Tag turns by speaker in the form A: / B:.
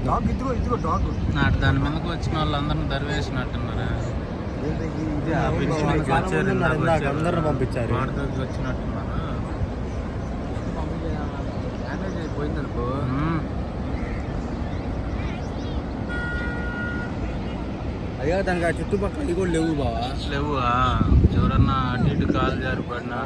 A: నాటు దాని మీదకి వచ్చిన వాళ్ళందరినీ దరివేసినట్టున్నారా?
B: అందరిని పంపించారు.
A: వాడికి వచ్చినట్టున్నారా?
C: డ్యామేజ్ అయిపోయిందనుకో. అయ్యా దానికి ఆ చుట్టుపక్కల ఇవి కూడా లేవు బావా.
A: లేవు. ఎవరన్నా అటు ఇటు కాలు జారిపడినా